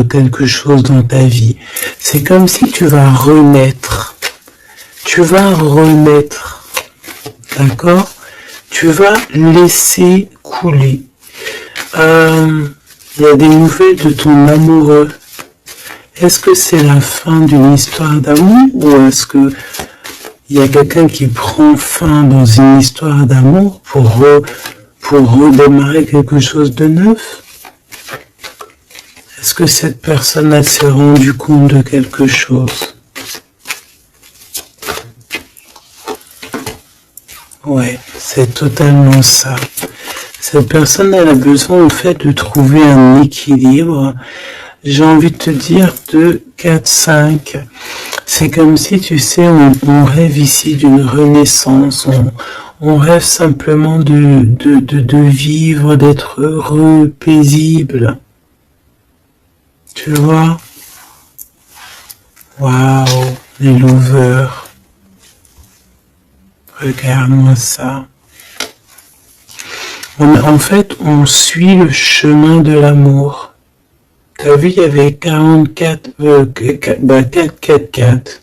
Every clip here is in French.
quelque chose dans ta vie. C'est comme si tu vas renaître. Tu vas renaître. D'accord? Tu vas laisser couler. Il y a des nouvelles de ton amoureux. Est-ce que c'est la fin d'une histoire d'amour ou est-ce que il y a quelqu'un qui prend fin dans une histoire d'amour pour redémarrer quelque chose de neuf? Est-ce que cette personne elle s'est rendue compte de quelque chose? Ouais, c'est totalement ça. Cette personne elle a besoin en fait de trouver un équilibre. J'ai envie de te dire 2, 4, 5. C'est comme si, tu sais, on rêve ici d'une renaissance. On rêve simplement de vivre, d'être heureux, paisible. Tu vois? Waouh, les lovers. Regarde-moi ça. En fait, on suit le chemin de l'amour. T'as vu, il y avait 44, 4.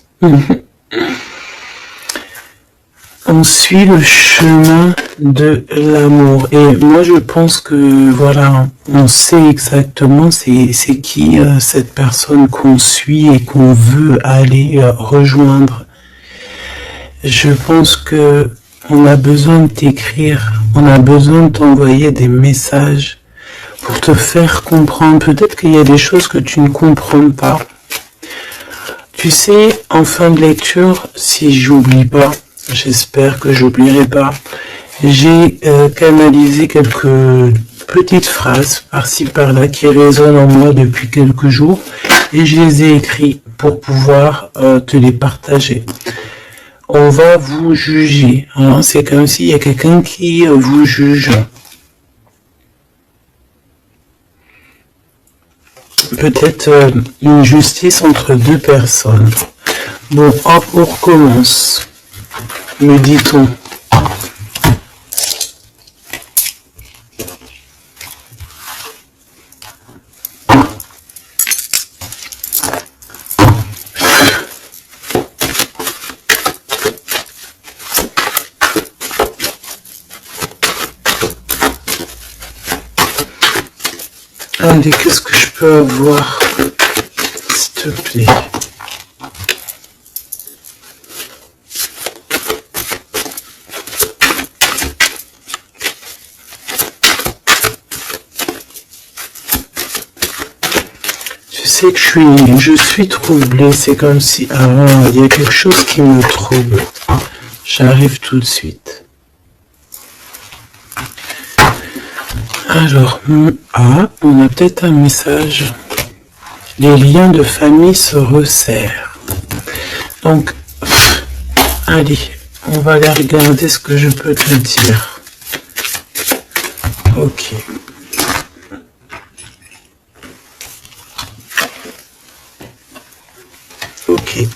On suit le chemin de l'amour. Et moi, je pense que, voilà, on sait exactement c'est qui cette personne qu'on suit et qu'on veut aller rejoindre. Je pense que on a besoin de t'écrire, on a besoin de t'envoyer des messages pour te faire comprendre. Peut-être qu'il y a des choses que tu ne comprends pas. Tu sais, en fin de lecture, si j'oublie pas, j'espère que j'oublierai pas, j'ai canalisé quelques petites phrases par-ci par-là qui résonnent en moi depuis quelques jours et je les ai écrites pour pouvoir te les partager. On va vous juger, hein. C'est comme s'il y a quelqu'un qui vous juge. Peut-être une justice entre deux personnes. Bon, hop, on recommence. Me dit-on. Allez, qu'est-ce que je peux avoir, s'il te plaît? Tu sais que je suis troublé, c'est comme si, il y a quelque chose qui me trouble. J'arrive tout de suite. Alors, on a peut-être un message. Les liens de famille se resserrent. Donc, allez, on va aller regarder ce que je peux te dire. Ok. Ok.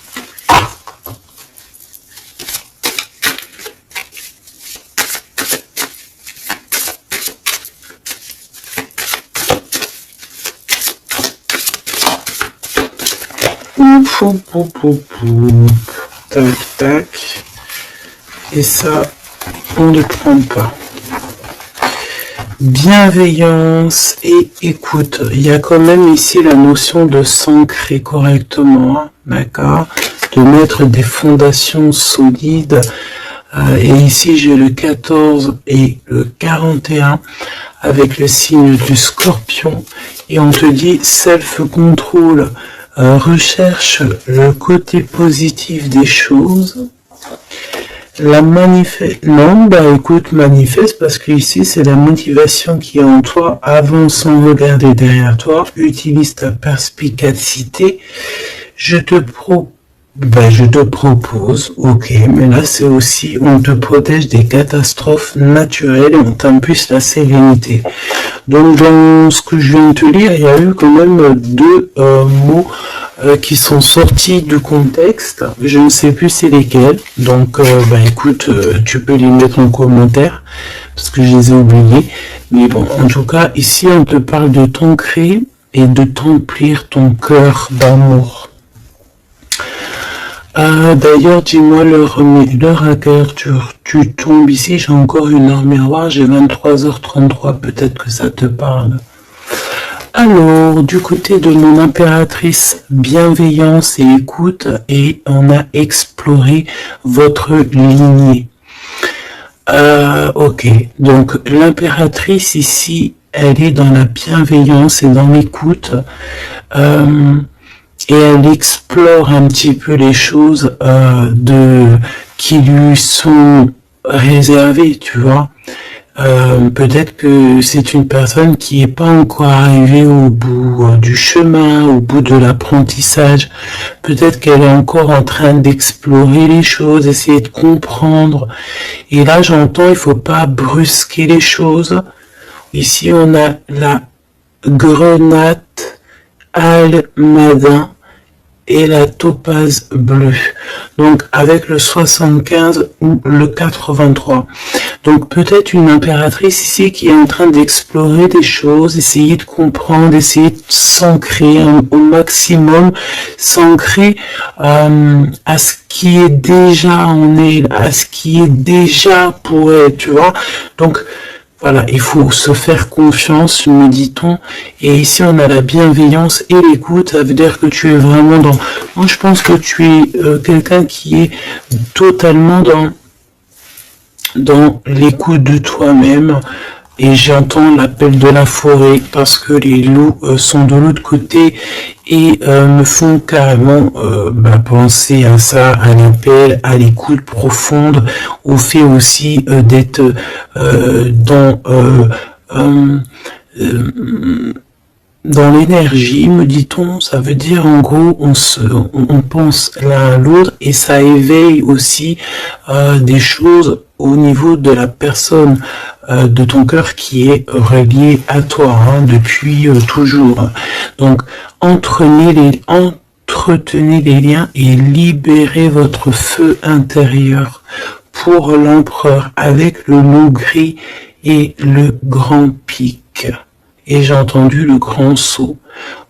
Tac, tac. Et ça, on ne prend pas. Bienveillance et écoute. Il y a quand même ici la notion de s'ancrer correctement, hein, d'accord? De mettre des fondations solides. Et ici, j'ai le 14 et le 41 avec le signe du Scorpion. Et on te dit self-control. Recherche le côté positif des choses. Écoute, manifeste, parce que ici c'est la motivation qui est en toi. Avance sans regarder derrière toi. Utilise ta perspicacité. Je te propose, ok, mais là c'est aussi, on te protège des catastrophes naturelles et on t'impulse la sérénité. Donc dans ce que je viens de te lire, il y a eu quand même deux mots qui sont sortis du contexte. Je ne sais plus c'est lesquels. Donc écoute, tu peux les mettre en commentaire parce que je les ai oubliés. Mais bon, en tout cas, ici on te parle de t'ancrer, et de t'emplir ton cœur d'amour. D'ailleurs, dis-moi l'heure à quelle heure tu tombes ici. J'ai encore une heure miroir, j'ai 23h33, peut-être que ça te parle. Alors, du côté de mon impératrice, bienveillance et écoute, et on a exploré votre lignée. Ok, donc l'impératrice ici, elle est dans la bienveillance et dans l'écoute. Et elle explore un petit peu les choses qui lui sont réservées, tu vois. Peut-être que c'est une personne qui n'est pas encore arrivée au bout du chemin, au bout de l'apprentissage. Peut-être qu'elle est encore en train d'explorer les choses, essayer de comprendre. Et là, j'entends, il faut pas brusquer les choses. Ici, on a la grenade almadin et la topaze bleue. Donc, avec le 75 ou le 83. Donc, peut-être une impératrice ici qui est en train d'explorer des choses, essayer de comprendre, essayer de s'ancrer au maximum, s'ancrer à ce qui est déjà en elle, à ce qui est déjà pour elle, tu vois. Donc, voilà, il faut se faire confiance, me dit-on. Et ici, on a la bienveillance et l'écoute. Ça veut dire que tu es vraiment dans... Moi, je pense que tu es quelqu'un qui est totalement dans l'écoute de toi-même. Et j'entends l'appel de la forêt parce que les loups sont de l'autre côté et me font carrément penser à ça, à l'appel, à l'écoute profonde, au fait aussi d'être dans l'énergie, me dit-on. Ça veut dire en gros on pense l'un à l'autre et ça éveille aussi des choses au niveau de la personne de ton cœur qui est relié à toi depuis toujours. Donc entretenez les liens et libérez votre feu intérieur pour l'empereur avec le loup gris et le grand pic. Et j'ai entendu le grand saut.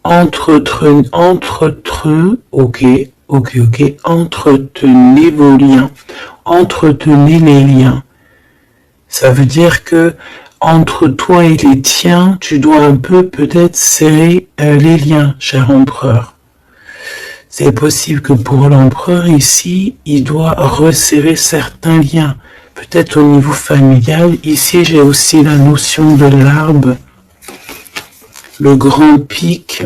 Entretenez vos liens. Entretenez les liens. Ça veut dire que entre toi et les tiens, tu dois un peu peut-être serrer les liens, cher empereur. C'est possible que pour l'empereur ici, il doit resserrer certains liens. Peut-être au niveau familial. Ici, j'ai aussi la notion de l'arbre. Le grand pic,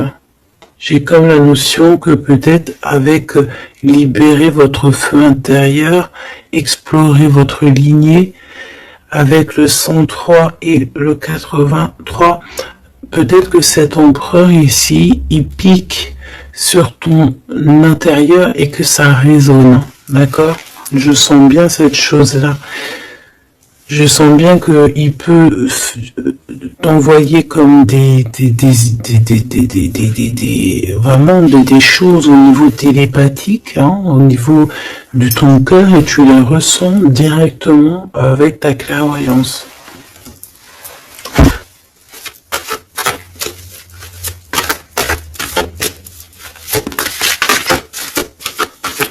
j'ai comme la notion que peut-être avec libérer votre feu intérieur, explorer votre lignée, avec le 103 et le 83, peut-être que cet empereur ici, il pique sur ton intérieur et que ça résonne, d'accord? Je sens bien cette chose-là. Je sens bien qu'il peut t'envoyer comme vraiment des choses au niveau télépathique, au niveau de ton cœur, et tu les ressens directement avec ta clairvoyance.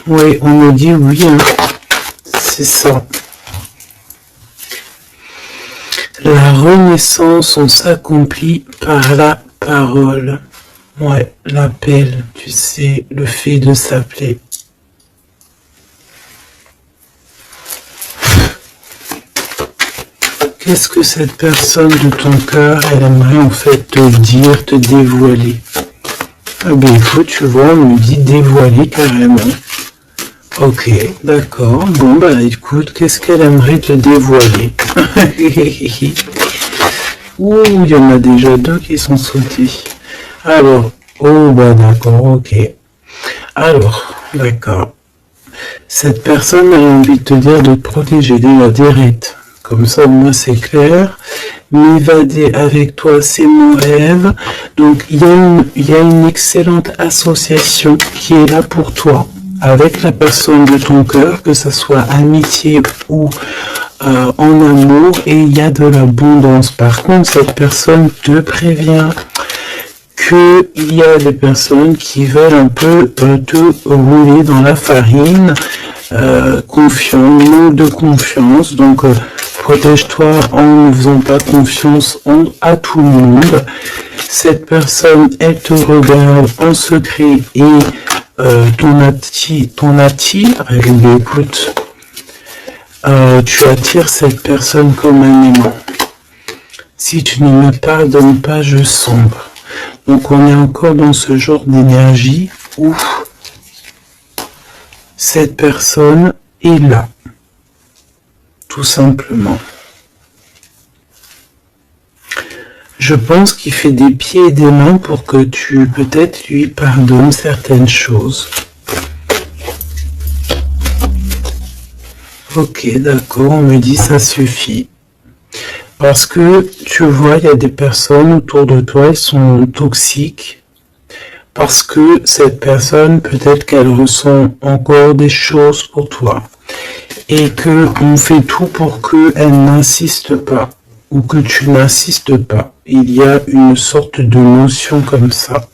Oui, on me dit oui, c'est ça. La renaissance, on s'accomplit par la parole. Ouais, l'appel, tu sais, le fait de s'appeler. Qu'est-ce que cette personne de ton cœur, elle aimerait en fait te dire, te dévoiler? Ah ben écoute, tu vois, on me dit dévoiler carrément. Ok, d'accord. Bon, bah écoute, qu'est-ce qu'elle aimerait te dévoiler? Ouh, il y en a déjà deux qui sont sautés. Alors, oh, bah d'accord, ok. Alors, d'accord. Cette personne a envie de te dire de te protéger de la direct. Comme ça, moi, c'est clair. M'évader avec toi, c'est mon rêve. Donc, il y a une excellente association qui est là pour toi, avec la personne de ton cœur, que ce soit amitié ou en amour, et il y a de l'abondance. Par contre, cette personne te prévient qu'il y a des personnes qui veulent un peu te rouler dans la farine, manque de confiance, donc protège-toi en ne faisant pas confiance à tout le monde. Cette personne, elle te regarde en secret et ton attire, et écoute, tu attires cette personne comme un aimant. Si tu ne me pardonnes pas, je sombre. Donc on est encore dans ce genre d'énergie où cette personne est là, tout simplement. Je pense qu'il fait des pieds et des mains pour que tu peut-être lui pardonnes certaines choses. Ok, d'accord, on me dit ça suffit. Parce que, tu vois, il y a des personnes autour de toi, elles sont toxiques. Parce que cette personne, peut-être qu'elle ressent encore des choses pour toi. Et que on fait tout pour qu'elle n'insiste pas. Ou que tu n'insistes pas. Il y a une sorte de notion comme ça.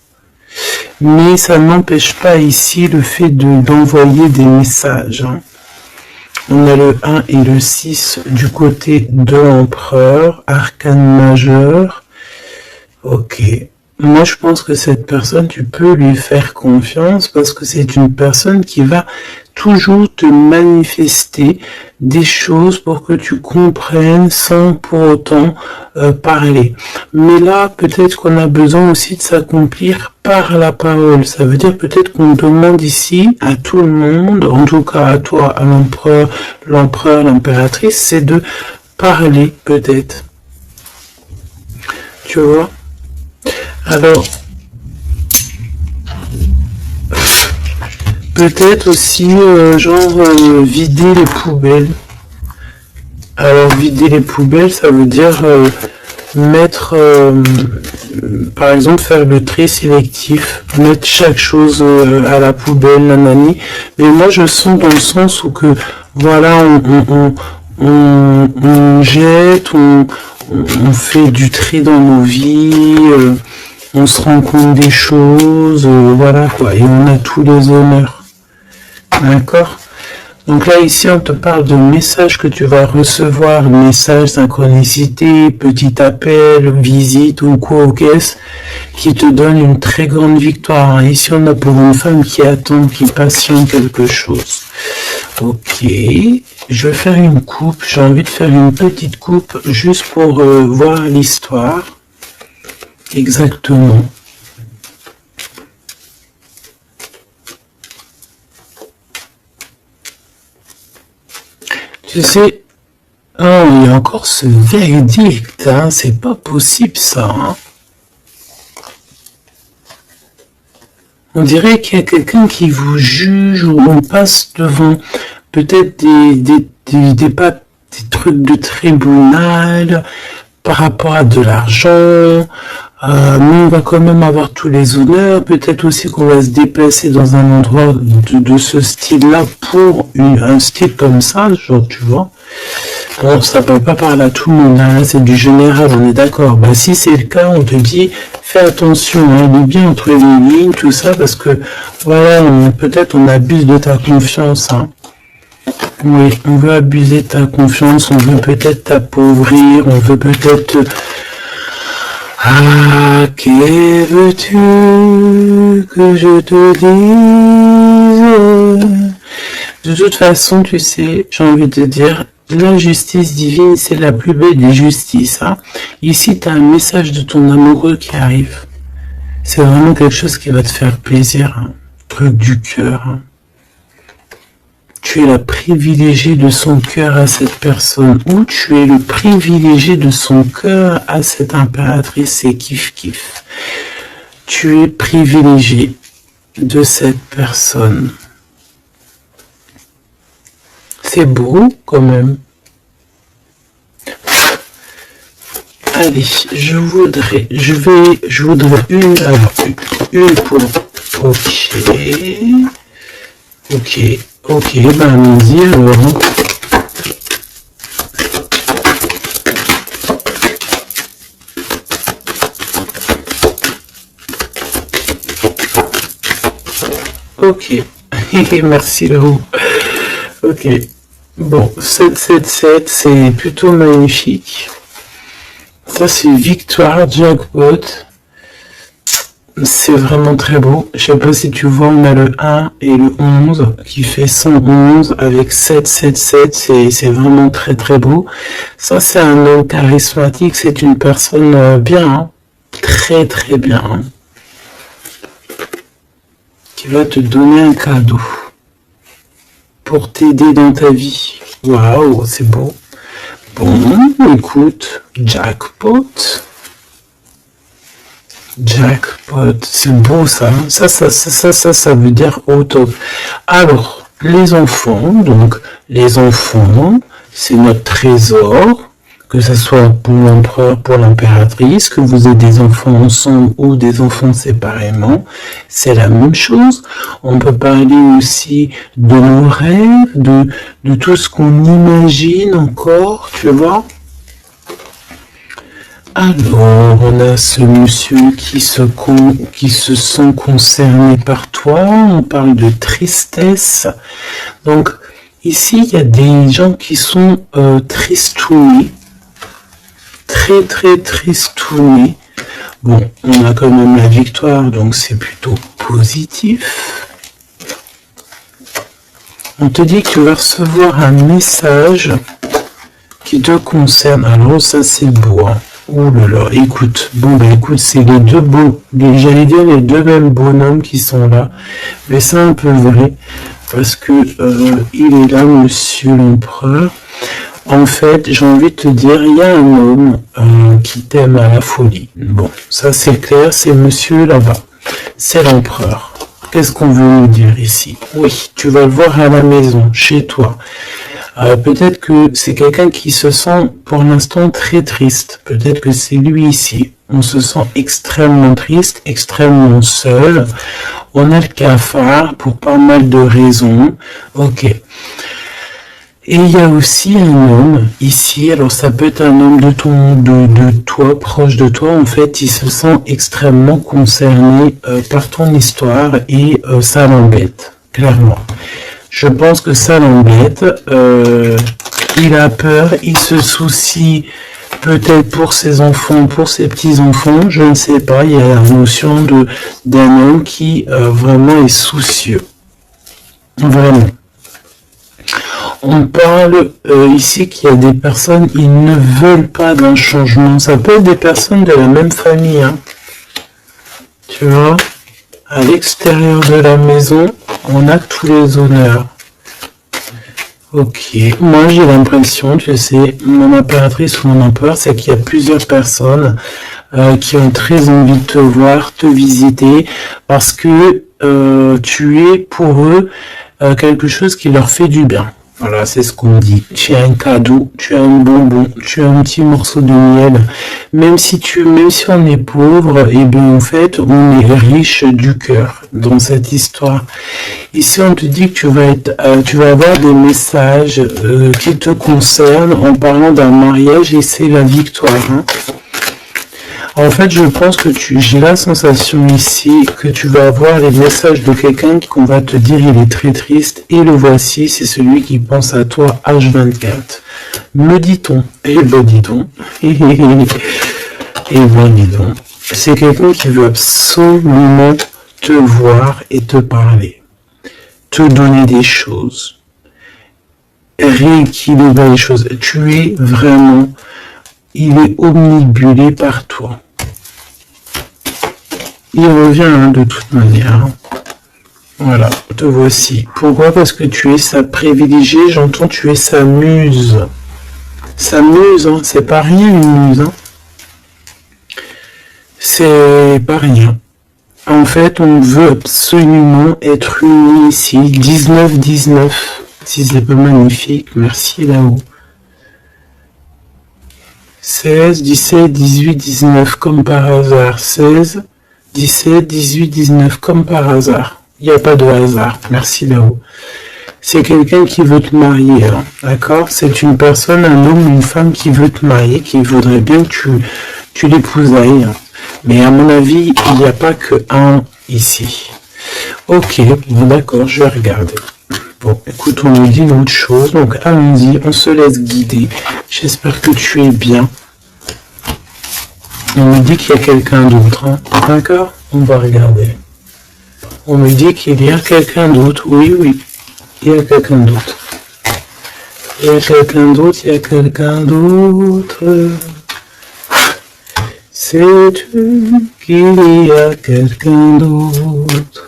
Mais ça n'empêche pas ici le fait d'envoyer des messages. Hein. On a le 1 et le 6 du côté de l'empereur, arcane majeur. Ok. Moi, je pense que cette personne, tu peux lui faire confiance parce que c'est une personne qui va toujours te manifester des choses pour que tu comprennes sans pour autant parler. Mais là, peut-être qu'on a besoin aussi de s'accomplir par la parole. Ça veut dire peut-être qu'on demande ici à tout le monde, en tout cas à toi, à l'empereur, l'impératrice, c'est de parler peut-être. Tu vois ? Alors, peut-être aussi, vider les poubelles. Alors, vider les poubelles, ça veut dire mettre, par exemple, faire le tri sélectif, mettre chaque chose à la poubelle, nanani. Mais moi, je sens dans le sens où que, voilà, on jette, on fait du tri dans nos vies, on se rend compte des choses, voilà quoi, et on a tous les honneurs. D'accord ? Donc là, ici, on te parle de messages que tu vas recevoir, messages, synchronicité, petit appel, visite ou quoi au caisse, qui te donne une très grande victoire. Ici, on a pour une femme qui attend, qui patiente quelque chose. Ok, je vais faire une coupe, j'ai envie de faire une petite coupe juste pour voir l'histoire. Exactement. Tu sais, oh, il y a encore ce verdict, hein, c'est pas possible ça. Hein. On dirait qu'il y a quelqu'un qui vous juge ou on passe devant peut-être des trucs de tribunal par rapport à de l'argent. Mais on va quand même avoir tous les honneurs. Peut-être aussi qu'on va se déplacer dans un endroit de ce style-là pour un style comme ça, genre tu vois. Bon, ça peut pas parler à tout le monde, hein, c'est du général, on est d'accord. Bah si c'est le cas, on te dit, fais attention, hein, il est bien entre les lignes, tout ça, parce que voilà, peut-être on abuse de ta confiance. Hein. Oui, on veut abuser de ta confiance, on veut peut-être t'appauvrir, on veut peut-être... Ah, que veux-tu que je te dise? De toute façon, tu sais, j'ai envie de te dire, la justice divine, c'est la plus belle des justices. Hein. Ici, tu as un message de ton amoureux qui arrive. C'est vraiment quelque chose qui va te faire plaisir. Hein. Truc du cœur. Hein. Tu es la privilégiée de son cœur à cette personne. Ou tu es le privilégié de son cœur à cette impératrice. C'est kiff-kiff. Tu es privilégié de cette personne. C'est beau quand même. Allez, je voudrais une, alors une pour, ok, ben allons-y alors. Ok. Merci Lou. Ok. Bon, 777, c'est plutôt magnifique. Ça, c'est victoire, jackpot. C'est vraiment très beau. Je sais pas si tu vois, on a le 1 et le 11 qui fait 111 avec 777. C'est vraiment très très beau. Ça, c'est un homme charismatique. C'est une personne bien, hein. Très très bien, hein, qui va te donner un cadeau pour t'aider dans ta vie. Waouh, c'est beau. Bon, écoute, jackpot. Jackpot, c'est beau ça. Ça veut dire au top. Alors, les enfants, donc, les enfants, c'est notre trésor. Que ce soit pour l'empereur, pour l'impératrice, que vous ayez des enfants ensemble ou des enfants séparément, c'est la même chose. On peut parler aussi de nos rêves, de tout ce qu'on imagine encore, tu vois. Alors, on a ce monsieur qui se sent concerné par toi. On parle de tristesse. Donc, ici, il y a des gens qui sont tristounés. Très, très tristounés. Bon, on a quand même la victoire, donc c'est plutôt positif. On te dit que tu vas recevoir un message qui te concerne. Alors, ça, c'est beau, hein. Oh là là, écoute, bon ben écoute, c'est les deux beaux, j'allais dire les deux mêmes bonhommes qui sont là, mais c'est un peu vrai, parce que il est là, monsieur l'empereur. En fait, j'ai envie de te dire, il y a un homme qui t'aime à la folie. Bon, ça c'est clair, c'est monsieur là-bas, c'est l'empereur. Qu'est-ce qu'on veut nous dire ici? Oui, tu vas le voir à la maison, chez toi. Peut-être que c'est quelqu'un qui se sent pour l'instant très triste. Peut-être que c'est lui ici. On se sent extrêmement triste, extrêmement seul. On a le cafard pour pas mal de raisons. Ok. Et il y a aussi un homme ici. Alors ça peut être un homme de toi, proche de toi. En fait, il se sent extrêmement concerné par ton histoire et ça l'embête, clairement. Je pense que ça l'embête, il a peur, il se soucie peut-être pour ses enfants, pour ses petits-enfants, je ne sais pas, il y a la notion d'un homme qui vraiment est soucieux. Vraiment. On parle ici qu'il y a des personnes, ils ne veulent pas d'un changement. Ça peut être des personnes de la même famille, hein. Tu vois, à l'extérieur de la maison, on a tous les honneurs. Ok, moi j'ai l'impression, tu sais, mon impératrice ou mon empereur, c'est qu'il y a plusieurs personnes qui ont très envie de te voir, te visiter, parce que tu es pour eux quelque chose qui leur fait du bien. Voilà, c'est ce qu'on dit. Tu as un cadeau, tu as un bonbon, tu as un petit morceau de miel. Même si on est pauvre, et bien en fait, on est riche du cœur dans cette histoire. Ici, on te dit que tu vas avoir des messages qui te concernent en parlant d'un mariage et c'est la victoire, hein. En fait, je pense que j'ai la sensation ici que tu vas avoir les messages de quelqu'un qu'on va te dire il est très triste et le voici, c'est celui qui pense à toi H24. Me dit-on, et ben dis-donc, et ben dis-donc, c'est quelqu'un qui veut absolument te voir et te parler, te donner des choses, rééquilibrer les choses. Tu es vraiment, il est omnibulé par toi. Il revient hein, de toute manière. Voilà, te voici. Pourquoi? Parce que tu es sa privilégiée, j'entends tu es sa muse. Sa muse, hein, c'est pas rien une muse. Hein. C'est pas rien. En fait, on veut absolument être unis ici. 19-19. Si c'est pas magnifique, merci là-haut. 16, 17, 18, 19, comme par hasard. 16, 17, 18, 19, comme par hasard. Il n'y a pas de hasard. Merci là-haut. C'est quelqu'un qui veut te marier, hein, d'accord? C'est une personne, un homme, une femme qui veut te marier, qui voudrait bien que tu l'épousailles. Hein. Mais à mon avis, il n'y a pas que un ici. Ok, bon, d'accord, je vais regarder. Bon, écoute, on nous dit autre chose, donc allons-y, on se laisse guider. J'espère que tu es bien. On me dit qu'il y a quelqu'un d'autre, hein. D'accord? On va regarder. On me dit qu'il y a quelqu'un d'autre. Oui, oui, il y a quelqu'un d'autre. Il y a quelqu'un d'autre, il y a quelqu'un d'autre. Sais-tu qu'il y a quelqu'un d'autre?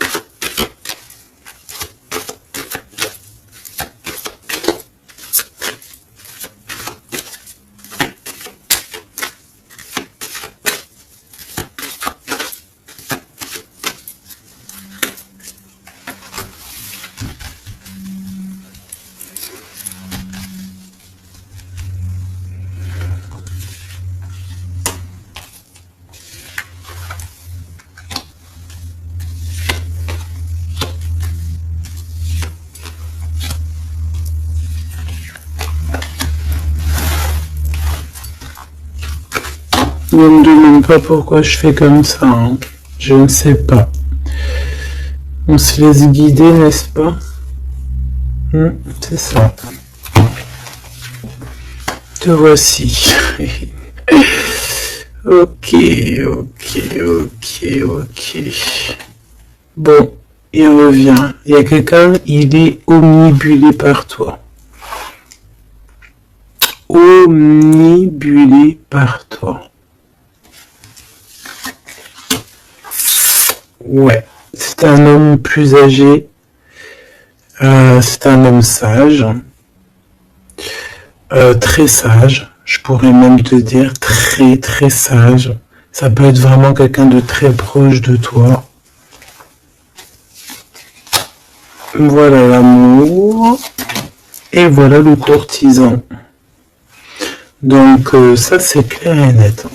Ne me demande pas pourquoi je fais comme ça, hein. Je ne sais pas. On se laisse guider, n'est-ce pas? C'est ça. Te voici. Ok. Bon, il revient. Il y a quelqu'un, il est omnibulé par toi. Omnibulé par toi. Ouais, c'est un homme plus âgé. C'est un homme sage. Très sage. Je pourrais même te dire très très sage. Ça peut être vraiment quelqu'un de très proche de toi. Voilà l'amour. Et voilà le courtisan. Donc ça c'est clair et net.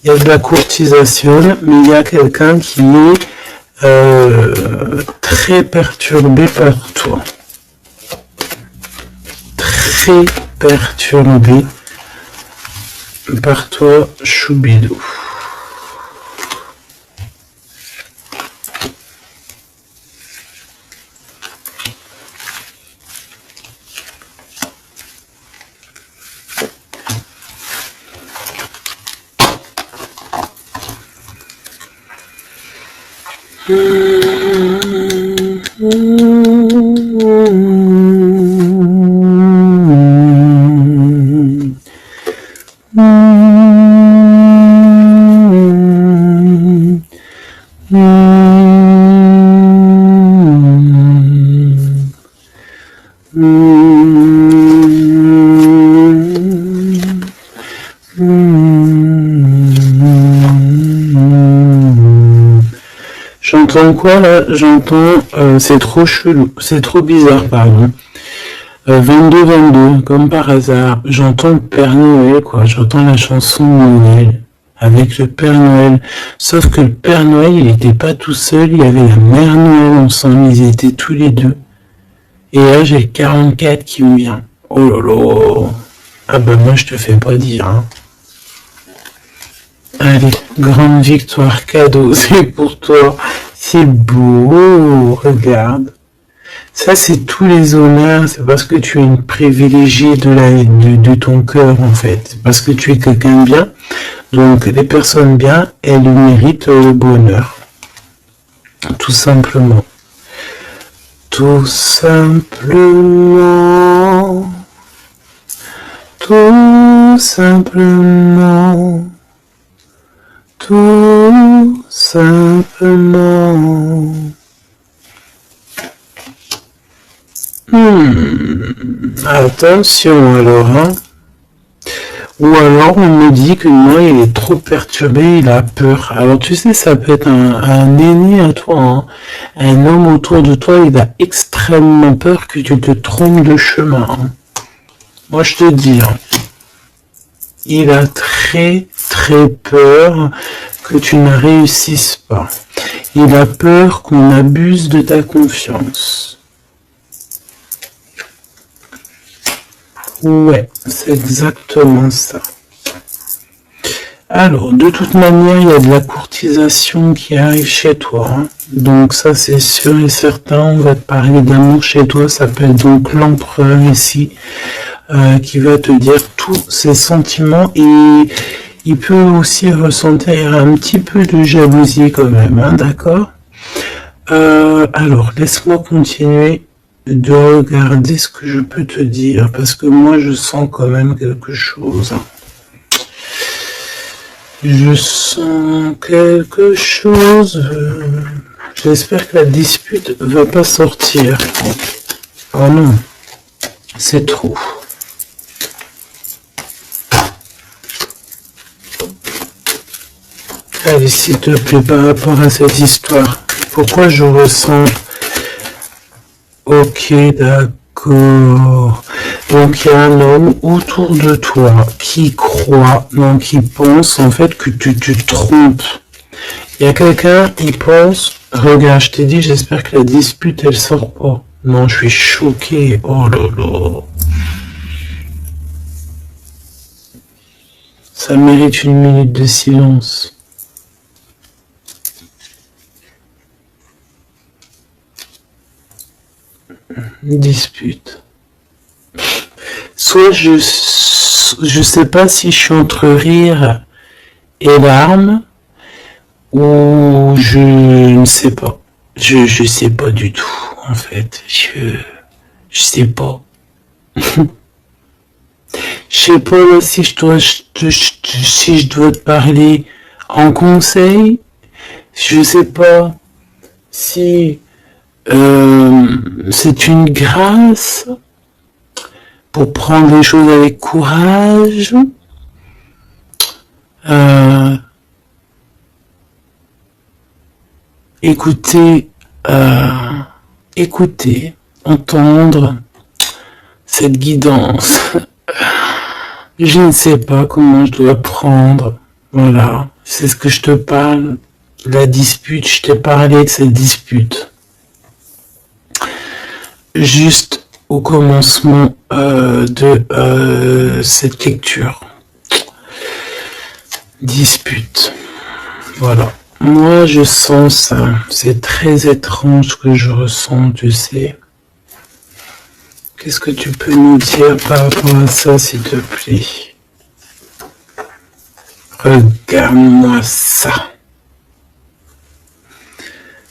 Il y a de la courtisation, mais il y a quelqu'un qui est très perturbé par toi. Très perturbé par toi, Choubidou. J'entends quoi là? J'entends c'est trop chelou, c'est trop bizarre, pardon. 22-22, comme par hasard, j'entends le Père Noël, quoi. J'entends la chanson de Noël avec le Père Noël. Sauf que le Père Noël, il n'était pas tout seul, il y avait la Mère Noël ensemble, ils étaient tous les deux. Et là, j'ai le 44 qui me vient. Oh là là. Ah bah moi, je te fais pas dire, hein. Allez, grande victoire, cadeau, c'est pour toi. C'est beau, regarde. Ça, c'est tous les honneurs, c'est parce que tu es une privilégiée de ton cœur, en fait. C'est parce que tu es quelqu'un de bien. Donc, les personnes bien, elles méritent le bonheur. Tout simplement. Tout simplement. Tout simplement. Tout simplement. Attention alors, hein. Ou alors on me dit que moi il est trop perturbé, il a peur. Alors tu sais, ça peut être un aîné à toi, hein. Un homme autour de toi, il a extrêmement peur que tu te trompes de chemin, hein. Moi je te dis, hein. Il a très très peur que tu ne réussisses pas. Il a peur qu'on abuse de ta confiance. Ouais, c'est exactement ça. Alors, de toute manière, il y a de la courtisation qui arrive chez toi. Hein. Donc ça, c'est sûr et certain. On va te parler d'amour chez toi. Ça s'appelle donc l'empereur ici, qui va te dire tous ses sentiments. Et il peut aussi ressentir un petit peu de jalousie quand même. Hein, d'accord? Alors, laisse-moi continuer de regarder ce que je peux te dire. Parce que moi, je sens quand même quelque chose. Je sens quelque chose. J'espère que la dispute va pas sortir. Oh non, c'est trop. Allez, s'il te plaît, par rapport à cette histoire, pourquoi je ressens... Ok, d'accord. Donc il y a un homme autour de toi qui croit, donc qui pense en fait que tu te trompes. Il y a quelqu'un, il pense, regarde, je t'ai dit, j'espère que la dispute elle sort pas. Non, je suis choqué. Oh là là. Ça mérite une minute de silence. Dispute. Soit je sais pas si je suis entre rire et larmes, ou je ne sais pas. Je sais pas du tout, en fait. Je sais pas. Je sais pas là, si je dois te parler en conseil. Je sais pas si c'est une grâce pour prendre les choses avec courage. Écouter, entendre cette guidance. Je ne sais pas comment je dois prendre. Voilà, c'est ce que je te parle. La dispute, je t'ai parlé de cette dispute. Juste au commencement de cette lecture. Dispute. Voilà. Moi, je sens ça. C'est très étrange ce que je ressens, tu sais. Qu'est-ce que tu peux nous dire par rapport à ça, s'il te plaît? Regarde-moi ça.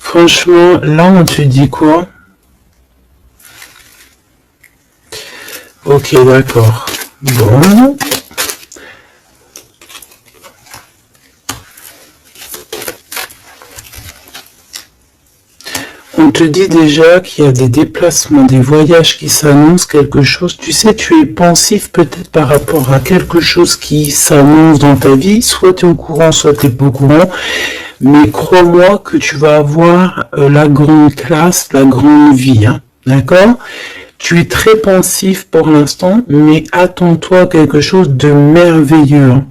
Franchement, là, on te dit quoi? Ok, d'accord. Bon. On te dit déjà qu'il y a des déplacements, des voyages qui s'annoncent, quelque chose. Tu sais, tu es pensif peut-être par rapport à quelque chose qui s'annonce dans ta vie. Soit tu es au courant, soit tu n'es pas au courant. Mais crois-moi que tu vas avoir la grande classe, la grande vie. Hein, d'accord? Tu es très pensif pour l'instant, mais attends-toi à quelque chose de merveilleux. Hein.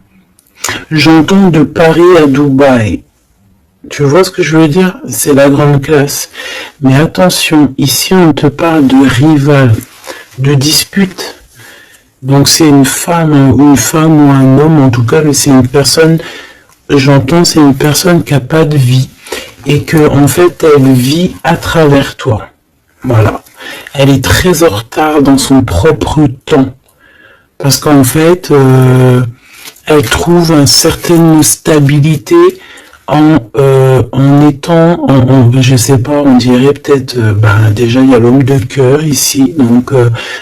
J'entends de Paris à Dubaï. Tu vois ce que je veux dire? C'est la grande classe. Mais attention, ici on te parle de rival, de dispute. Donc c'est une femme ou un homme, en tout cas, mais c'est une personne, j'entends, c'est une personne qui n'a pas de vie. Et que en fait, elle vit à travers toi. Voilà. Elle est très en retard dans son propre temps. Parce qu'en fait, elle trouve une certaine stabilité en étant, je sais pas, on dirait peut-être, déjà il y a l'homme de cœur ici, donc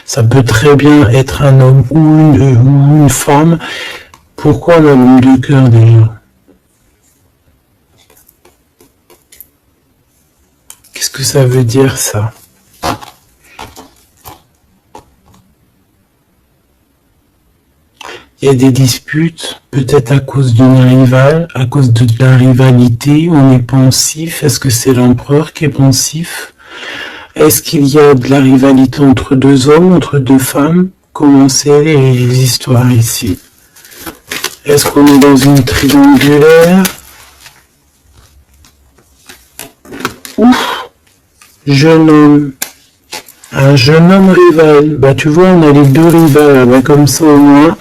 ça peut très bien être un homme ou une femme. Pourquoi l'homme de cœur déjà? Qu'est-ce que ça veut dire ça? Il y a des disputes, peut-être à cause d'une rivale, à cause de la rivalité, on est pensif. Est-ce que c'est l'empereur qui est pensif? Est-ce qu'il y a de la rivalité entre deux hommes, entre deux femmes? Comment c'est les histoires ici? Est-ce qu'on est dans une triangulaire? Ouf! Jeune homme. Un jeune homme rival. Bah tu vois, on a les deux rivales, comme ça au moins.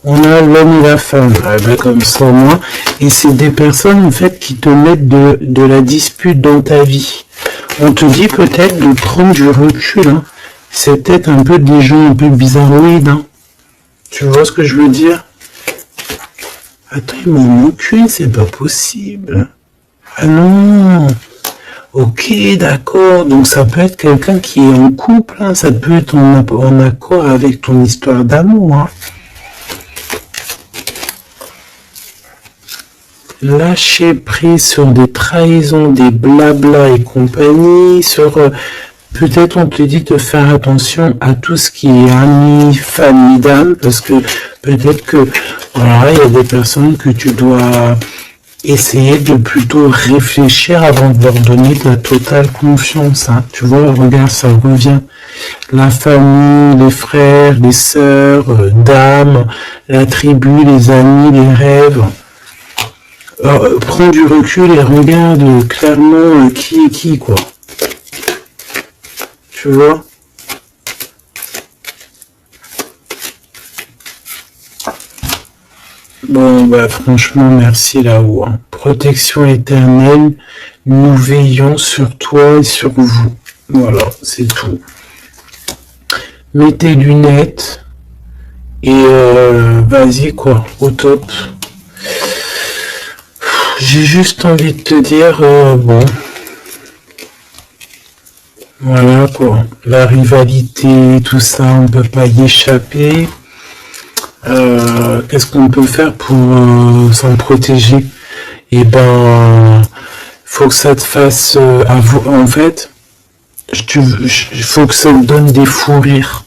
On a l'homme et la femme, comme ça au moins. Et c'est des personnes en fait qui te mettent de la dispute dans ta vie. On te dit peut-être de prendre du recul. Hein. C'est peut-être un peu des gens un peu bizarroïdes. Hein. Tu vois ce que je veux dire? Attends, ils m'ont enculé, c'est pas possible. Ah non. Ok, d'accord. Donc ça peut être quelqu'un qui est en couple. Hein. Ça peut être en accord avec ton histoire d'amour. Hein. Lâcher prise sur des trahisons, des blabla et compagnie, sur peut-être on te dit de faire attention à tout ce qui est amis, famille d'âme, parce que peut-être que voilà, il y a des personnes que tu dois essayer de plutôt réfléchir avant de leur donner de la totale confiance. Hein. Tu vois, regarde, ça revient. La famille, les frères, les sœurs, d'âme, la tribu, les amis, les rêves. Prends du recul et regarde clairement qui est qui, quoi. Tu vois? Bon, bah franchement, merci là-haut. Hein. Protection éternelle, nous veillons sur toi et sur vous. Voilà, c'est tout. Mets tes lunettes et vas-y, quoi, au top. J'ai juste envie de te dire, bon, voilà quoi, la rivalité, tout ça, on peut pas y échapper. Qu'est-ce qu'on peut faire pour s'en protéger? Eh ben, faut que ça te fasse, en fait, il faut que ça te donne des fous rires.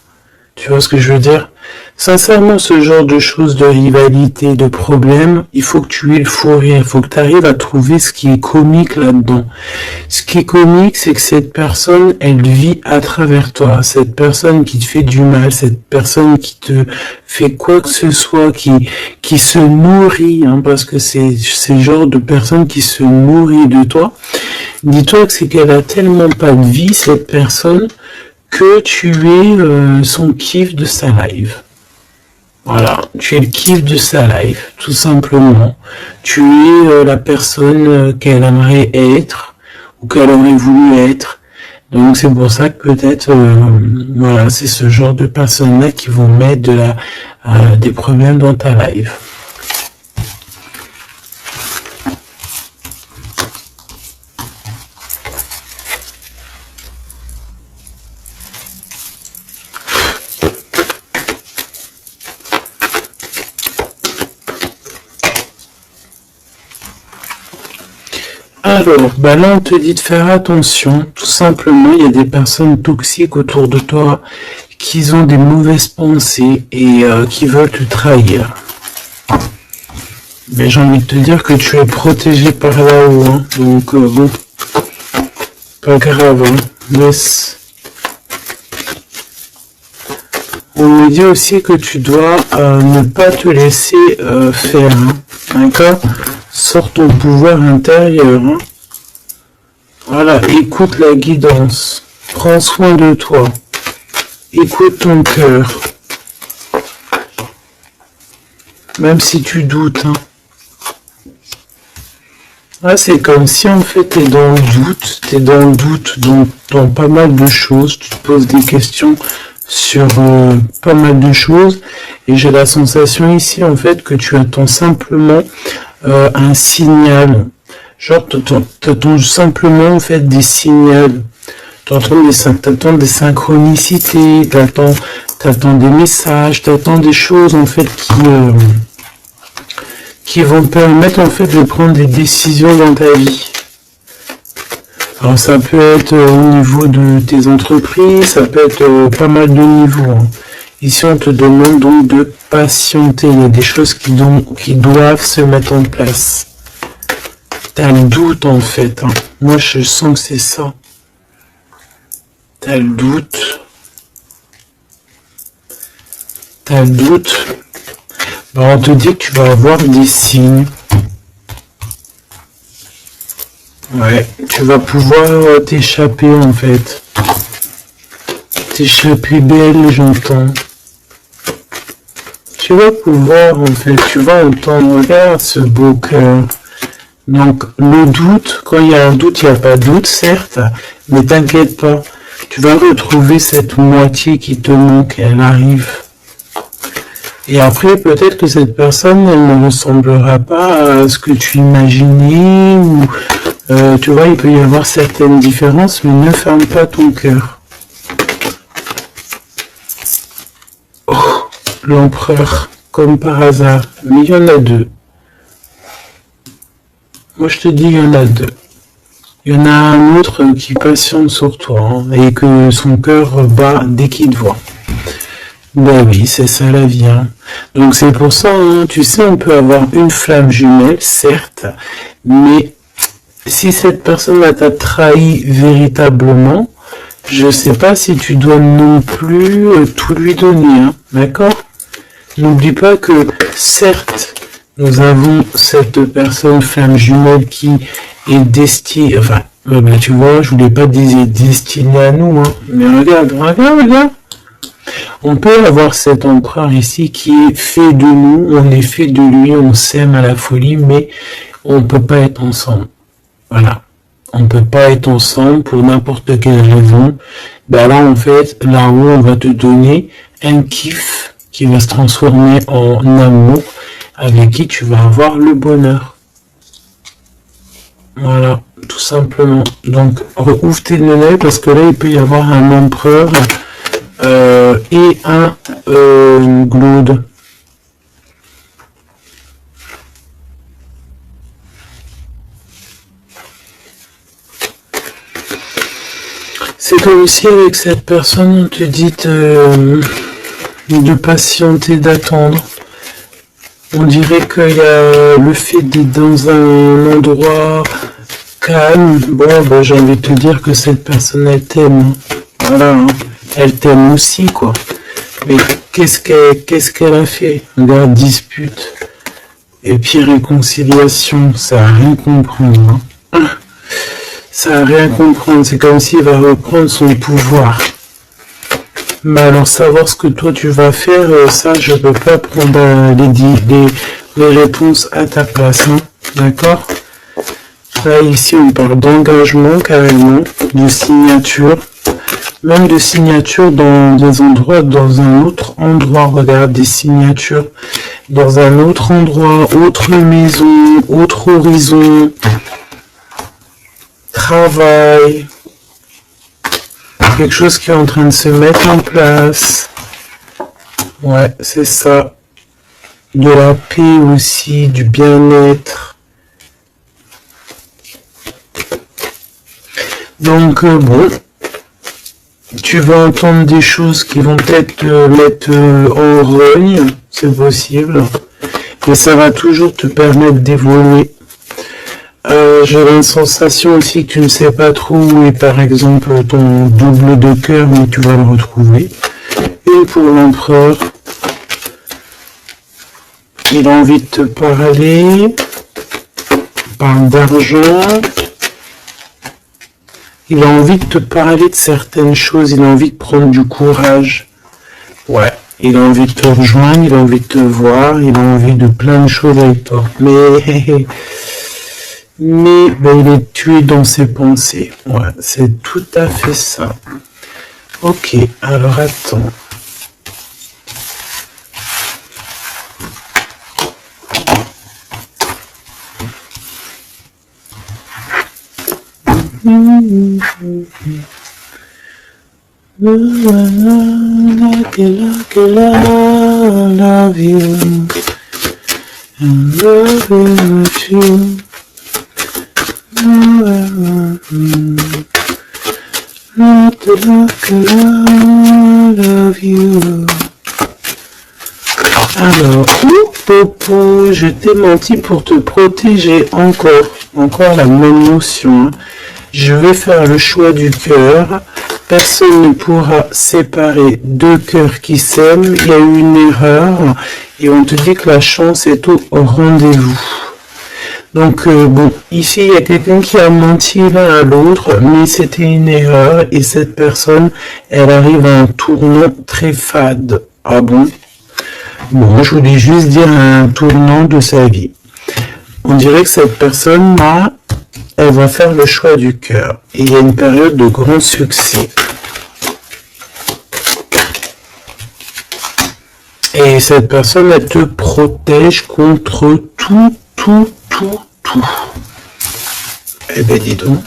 Tu vois ce que je veux dire? Sincèrement, ce genre de choses, de rivalité, de problèmes, il faut que tu aies le fou rire. Il faut que tu arrives à trouver ce qui est comique là-dedans. Ce qui est comique, c'est que cette personne, elle vit à travers toi. Cette personne qui te fait du mal, cette personne qui te fait quoi que ce soit, qui se nourrit, hein, parce que c'est le genre de personne qui se nourrit de toi. Dis-toi que c'est qu'elle a tellement pas de vie, cette personne, que tu es son kiff de sa live. Voilà, tu es le kiff de sa life, tout simplement. Tu es la personne qu'elle aimerait être ou qu'elle aurait voulu être. Donc c'est pour ça que peut-être, voilà, c'est ce genre de personnes-là qui vont mettre des problèmes dans ta life. Alors, bah là on te dit de faire attention, tout simplement, il y a des personnes toxiques autour de toi qui ont des mauvaises pensées et qui veulent te trahir. Mais j'ai envie de te dire que tu es protégé par là-haut, hein. Donc bon, pas grave, hein. Laisse. On me dit aussi que tu dois ne pas te laisser faire, hein. D'accord? Sors ton pouvoir intérieur. Hein. Voilà, écoute la guidance. Prends soin de toi. Écoute ton cœur. Même si tu doutes. Hein. Ah, c'est comme si en fait t'es dans le doute dans pas mal de choses. Tu te poses des questions sur pas mal de choses. Et j'ai la sensation ici en fait que tu attends simplement un signal, genre t'attends simplement en fait des signaux, t'attends des synchronicités, t'attends des messages, t'attends des choses en fait qui vont te permettre en fait de prendre des décisions dans ta vie. Alors ça peut être au niveau de tes entreprises, ça peut être pas mal de niveaux. Hein. Ici, on te demande donc de patienter. Il y a des choses qui doivent se mettre en place. T'as le doute, en fait. Hein. Moi, je sens que c'est ça. T'as le doute. Ben, on te dit que tu vas avoir des signes. Ouais, tu vas pouvoir t'échapper, en fait. T'échapper belle, j'entends. tu vas pouvoir, en fait, tu vas entendre, regarde ce beau cœur. Donc, le doute, quand il y a un doute, il n'y a pas de doute, certes, mais t'inquiète pas. Tu vas retrouver cette moitié qui te manque, elle arrive. Et après, peut-être que cette personne, elle ne ressemblera pas à ce que tu imaginais, ou, tu vois, il peut y avoir certaines différences, mais ne ferme pas ton cœur. Oh, l'empereur, comme par hasard, mais il y en a deux. Moi, je te dis, il y en a deux. Il y en a un autre qui patiente sur toi, hein, et que son cœur bat dès qu'il te voit. Ben oui, c'est ça la vie. Hein. Donc c'est pour ça, hein, tu sais, on peut avoir une flamme jumelle, certes, mais si cette personne t'a trahi véritablement, je sais pas si tu dois non plus tout lui donner, hein, d'accord? N'oublie pas que, certes, nous avons cette personne flamme jumelle qui est destinée, enfin, ben, tu vois, je voulais pas dire destinée à nous, hein, mais regarde. On peut avoir cet empereur ici qui est fait de nous, on est fait de lui, on s'aime à la folie, mais on ne peut pas être ensemble. Voilà. On ne peut pas être ensemble pour n'importe quelle raison. Ben là, en fait, là-haut, on va te donner un kiff qui va se transformer en amour avec qui tu vas avoir le bonheur. Voilà, tout simplement. Donc, ouvre tes lunettes parce que là, il peut y avoir un empereur et un glaude. C'est comme si avec cette personne on te dit de patienter, d'attendre. On dirait qu'il y a le fait d'être dans un endroit calme. Bon, ben, j'ai envie de te dire que cette personne elle t'aime. Voilà, hein. Elle t'aime aussi, quoi. Mais qu'est-ce qu'elle a fait? Regarde, dispute. Et puis réconciliation, ça a rien comprendre. Hein. Ça a rien comprendre. C'est comme s'il va reprendre son pouvoir. Mais alors savoir ce que toi tu vas faire, ça je peux pas prendre les réponses à ta place. Hein. D'accord? Là ici on parle d'engagement carrément, de signature. Même de signatures dans des endroits, dans un autre endroit, regarde, des signatures dans un autre endroit, autre maison, autre horizon, travail, quelque chose qui est en train de se mettre en place. Ouais, c'est ça. De la paix aussi, du bien-être. Donc, bon. Tu vas entendre des choses qui vont peut-être te mettre en rogne, c'est possible, mais ça va toujours te permettre d'évoluer. J'ai une sensation aussi que tu ne sais pas trop où est par exemple ton double de cœur, mais tu vas le retrouver. Et pour l'empereur, il a envie de te parler, il parle d'argent. Il a envie de te parler de certaines choses, il a envie de prendre du courage. Ouais, il a envie de te rejoindre, il a envie de te voir, il a envie de plein de choses avec toi. Mais ben, il est tué dans ses pensées. Ouais, c'est tout à fait ça. Ok, alors attends. Love you, and love you. Love you. Alors, Popo, je t'ai menti pour te protéger encore la même notion. Hein. Je vais faire le choix du cœur. Personne ne pourra séparer deux cœurs qui s'aiment. Il y a eu une erreur et on te dit que la chance est au rendez-vous. Donc bon, ici il y a quelqu'un qui a menti l'un à l'autre, mais c'était une erreur et cette personne, elle arrive à un tournant très fade. Ah bon? Bon, je voulais juste dire un tournant de sa vie. On dirait que cette personne-là, elle va faire le choix du cœur. Il y a une période de grand succès. Et cette personne, elle te protège contre tout. Eh ben, dis donc.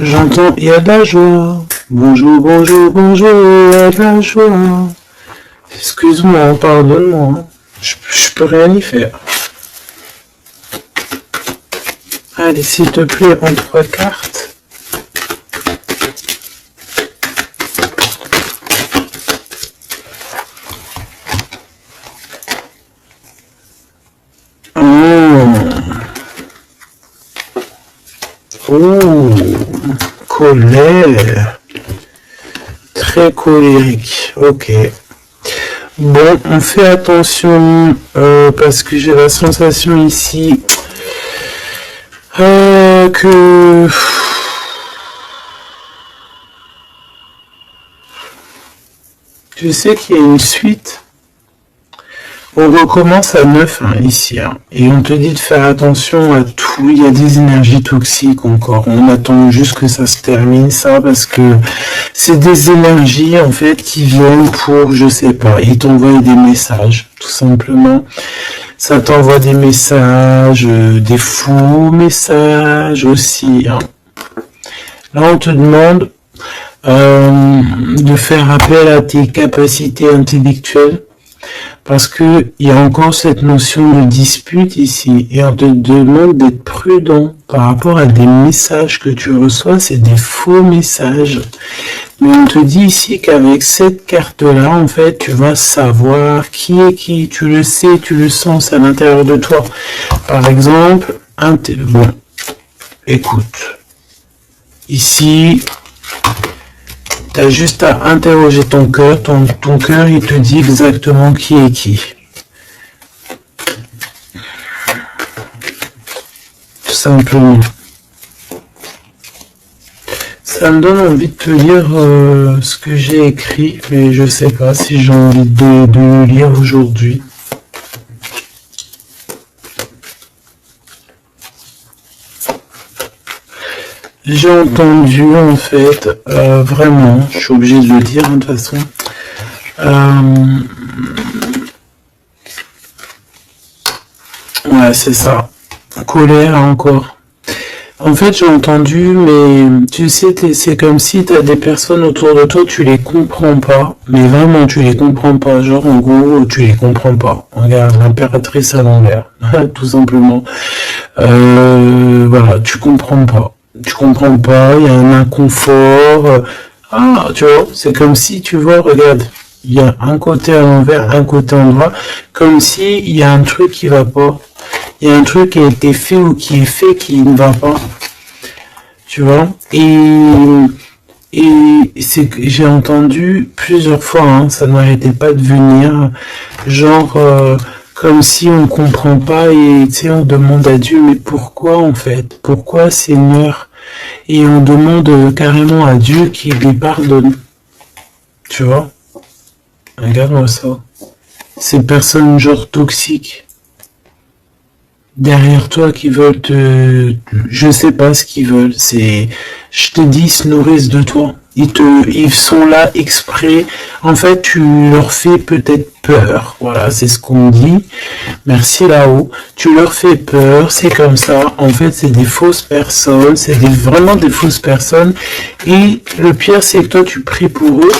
J'entends, il y a de la joie. Bonjour, il y a de la joie. Excuse-moi, pardonne-moi. Je peux rien y faire. Allez, s'il te plaît, en 3 cartes. Oh, colère. Très colérique. Ok. Bon, on fait attention parce que j'ai la sensation ici que je sais qu'il y a une suite. On recommence à 9 hein, ici, hein, et on te dit de faire attention à tout. Il y a des énergies toxiques encore. On attend juste que ça se termine, ça, parce que c'est des énergies en fait qui viennent pour, je sais pas, ils t'envoient des messages, tout simplement. Ça t'envoie des messages, des faux messages aussi. Hein. Là, on te demande de faire appel à tes capacités intellectuelles. Parce que il y a encore cette notion de dispute ici, et on te demande d'être prudent par rapport à des messages que tu reçois, c'est des faux messages. Mais on te dit ici qu'avec cette carte-là, en fait, tu vas savoir qui est qui, tu le sais, tu le sens à l'intérieur de toi. Par exemple, bon, écoute, ici, t'as juste à interroger ton cœur, ton cœur il te dit exactement qui est qui. Tout simplement. Ça me donne envie de te lire ce que j'ai écrit, mais je sais pas si j'ai envie de le lire aujourd'hui. J'ai entendu en fait, vraiment, je suis obligé de le dire hein, de toute façon, ouais c'est ça, colère encore. En fait j'ai entendu, mais tu sais, c'est comme si tu as des personnes autour de toi, tu les comprends pas, mais vraiment tu les comprends pas, genre en gros tu les comprends pas. Regarde, l'impératrice à l'envers, tout simplement. Voilà, tu comprends pas. Tu comprends pas, il y a un inconfort. Ah, tu vois, c'est comme si, tu vois, regarde, il y a un côté à l'envers, un côté en droit, comme si il y a un truc qui va pas. Il y a un truc qui a été fait ou qui est fait qui ne va pas. Tu vois, et c'est que j'ai entendu plusieurs fois, hein, ça n'arrêtait pas de venir, genre comme si on comprend pas et tu sais on demande à Dieu mais pourquoi en fait, pourquoi Seigneur, et on demande carrément à Dieu qu'il lui pardonne, tu vois, regarde-moi ça, ces personnes genre toxiques derrière toi qui veulent je sais pas ce qu'ils veulent, c'est, je te dis, ils se nourrissent de toi. Ils sont là exprès. En fait, tu leur fais peut-être peur. Voilà, c'est ce qu'on dit. Merci là-haut. Tu leur fais peur, c'est comme ça. En fait, c'est des fausses personnes. Vraiment des fausses personnes. Et le pire, c'est que toi, tu pries pour eux.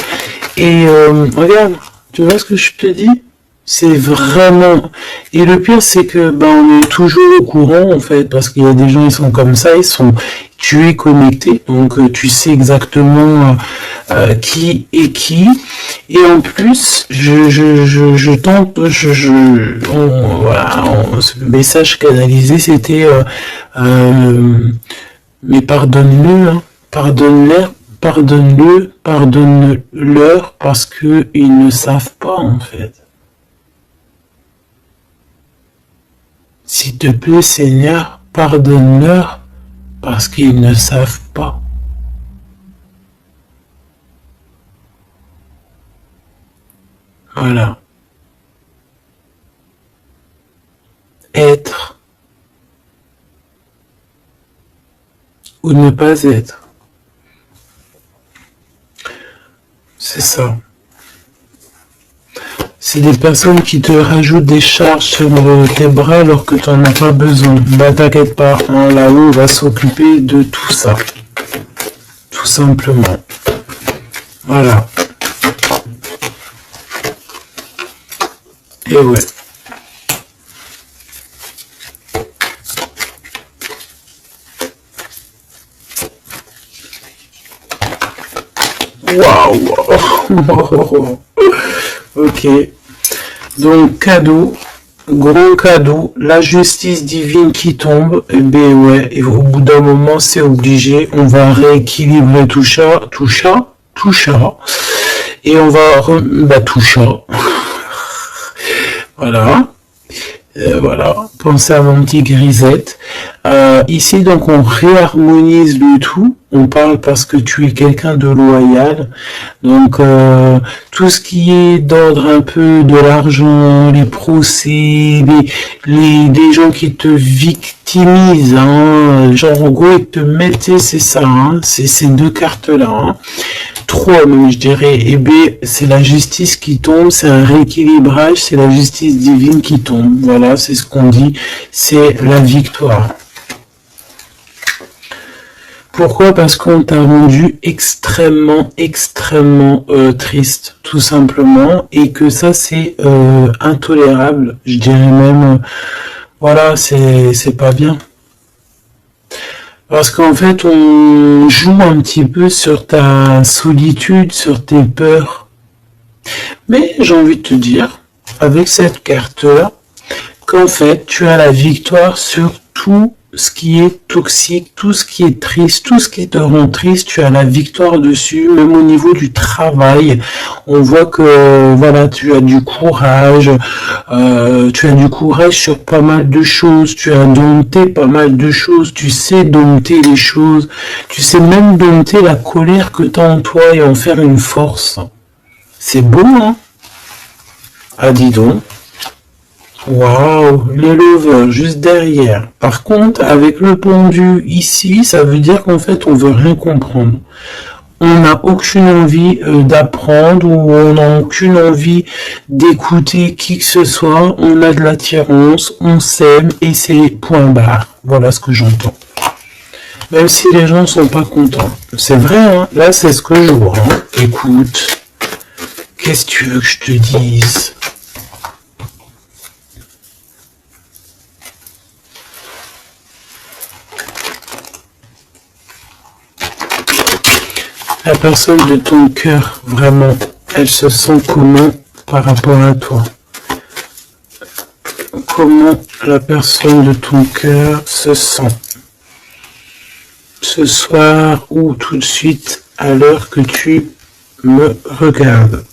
Et regarde, tu vois ce que je te dis? C'est vraiment... Et le pire, c'est que on est toujours au courant, en fait, parce qu'il y a des gens, ils sont comme ça, tu es connecté, donc tu sais exactement qui est qui. Et en plus, je tente, voilà, ce message canalisé, c'était mais pardonne-le, hein, pardonne-leur, parce que ils ne savent pas, en fait. S'il te plaît, Seigneur, pardonne-leur parce qu'ils ne savent pas. Voilà. Être ou ne pas être. C'est ça. C'est des personnes qui te rajoutent des charges sur tes bras alors que tu n'en as pas besoin. Bah t'inquiète pas, hein, là-haut on va s'occuper de tout ça. Tout simplement. Voilà. Et ouais. Waouh. Ok. Donc cadeau, grand cadeau, la justice divine qui tombe. Et ben ouais, et au bout d'un moment c'est obligé. On va rééquilibrer tout ça, et on va tout ça. Voilà. Voilà, pensez à mon petit grisette. Ici, donc, on réharmonise le tout. On parle parce que tu es quelqu'un de loyal. Donc, tout ce qui est d'ordre un peu de l'argent, les procès, les gens qui te victimisent, hein, genre, en gros, ils te mettent, c'est ça, hein, c'est ces deux cartes-là, hein. Trois même je dirais, et B c'est la justice qui tombe, c'est un rééquilibrage, c'est la justice divine qui tombe, voilà, c'est ce qu'on dit, c'est la victoire. Pourquoi? Parce qu'on t'a rendu extrêmement triste, tout simplement, et que ça c'est intolérable, je dirais même, voilà, c'est pas bien. Parce qu'en fait, on joue un petit peu sur ta solitude, sur tes peurs. Mais j'ai envie de te dire, avec cette carte-là, qu'en fait, tu as la victoire sur tout ce qui est toxique, tout ce qui est triste, tout ce qui te rend triste, tu as la victoire dessus, même au niveau du travail. On voit que, voilà, tu as du courage sur pas mal de choses, tu as dompté pas mal de choses, tu sais dompter les choses, tu sais même dompter la colère que tu as en toi et en faire une force. C'est beau, hein? Ah, dis donc. Waouh, les lovers juste derrière. Par contre, avec le pendu ici, ça veut dire qu'en fait, on veut rien comprendre. On n'a aucune envie d'apprendre ou on n'a aucune envie d'écouter qui que ce soit. On a de l'attirance, on s'aime et c'est point barre. Voilà ce que j'entends. Même si les gens sont pas contents. C'est vrai, hein. Là, c'est ce que je vois. Hein. Écoute, qu'est-ce que tu veux que je te dise? La personne de ton cœur, vraiment, elle se sent comment par rapport à toi? Comment la personne de ton cœur se sent? Ce soir ou tout de suite à l'heure que tu me regardes.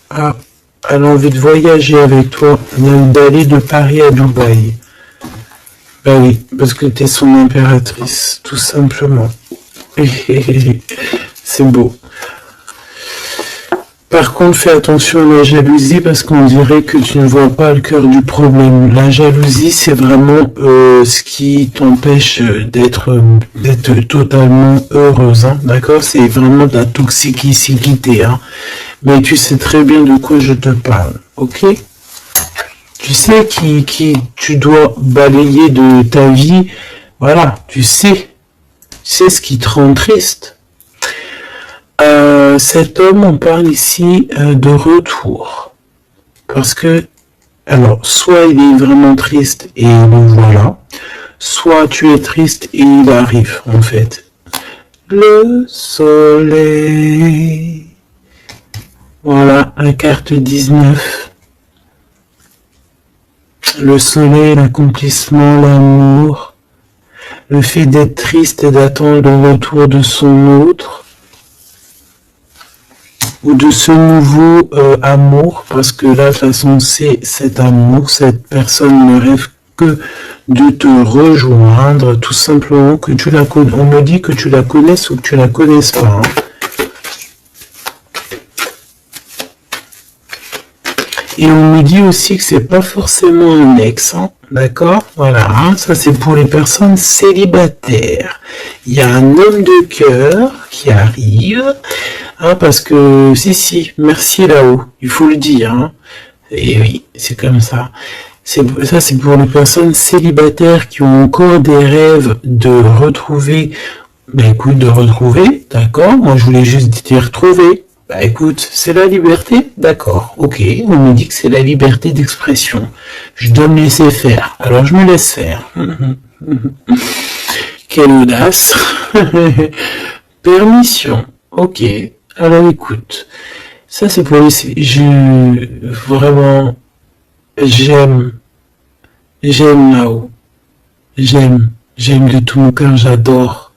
Ah, elle a envie de voyager avec toi, même d'aller de Paris à Dubaï. Ben oui, parce que t'es son impératrice, tout simplement. C'est beau. Par contre, fais attention à la jalousie parce qu'on dirait que tu ne vois pas le cœur du problème. La jalousie, c'est vraiment ce qui t'empêche d'être totalement heureuse, hein, d'accord? C'est vraiment de la toxicité, hein. Mais tu sais très bien de quoi je te parle, ok? Tu sais qui tu dois balayer de ta vie, voilà, tu sais ce qui te rend triste. Cet homme, on parle ici de retour. Parce que, alors, soit il est vraiment triste et le voilà, soit tu es triste et il arrive, en fait. Le soleil. Voilà, la carte 19. Le soleil, l'accomplissement, l'amour, le fait d'être triste et d'attendre le retour de son autre, ou de ce nouveau amour, parce que là, de toute façon, c'est cet amour, cette personne ne rêve que de te rejoindre, tout simplement, que tu la connais. On me dit que tu la connaisses ou que tu la connaisses pas. Hein. Et on me dit aussi que c'est pas forcément un ex, hein, d'accord? Voilà, hein, ça c'est pour les personnes célibataires. Il y a un homme de cœur qui arrive, hein, parce que, si, merci là-haut, il faut le dire, hein. Et oui, c'est comme ça. Ça, c'est pour les personnes célibataires qui ont encore des rêves de retrouver. Ben écoute, de retrouver, d'accord? Moi, je voulais juste dire retrouver. Bah écoute, c'est la liberté, d'accord, ok, on me dit que c'est la liberté d'expression. Je dois me laisser faire, alors je me laisse faire. Quelle audace. Permission, ok. Alors écoute, ça c'est pour les... Vraiment, j'aime là-haut. J'aime de tout mon cœur, j'adore.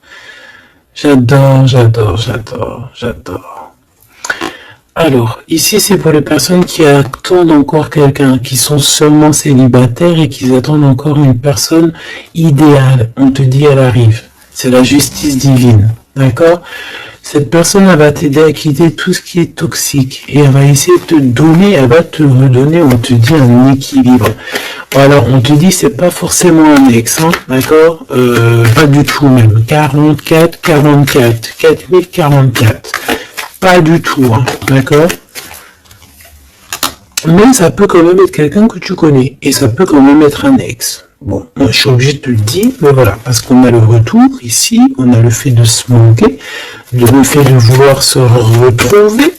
Alors, ici, c'est pour les personnes qui attendent encore quelqu'un, qui sont seulement célibataires et qui attendent encore une personne idéale. On te dit, elle arrive. C'est la justice divine. D'accord? Cette personne, elle va t'aider à quitter tout ce qui est toxique. Et elle va essayer de te donner, elle va te redonner, on te dit, un équilibre. Alors, on te dit, c'est pas forcément un ex, hein, d'accord? Pas du tout même. 44, 4044. Pas du tout, hein, d'accord? Mais ça peut quand même être quelqu'un que tu connais. Et ça peut quand même être un ex. Bon, moi je suis obligé de te le dire, mais voilà, parce qu'on a le retour ici, on a le fait de se manquer, le fait de vouloir se retrouver,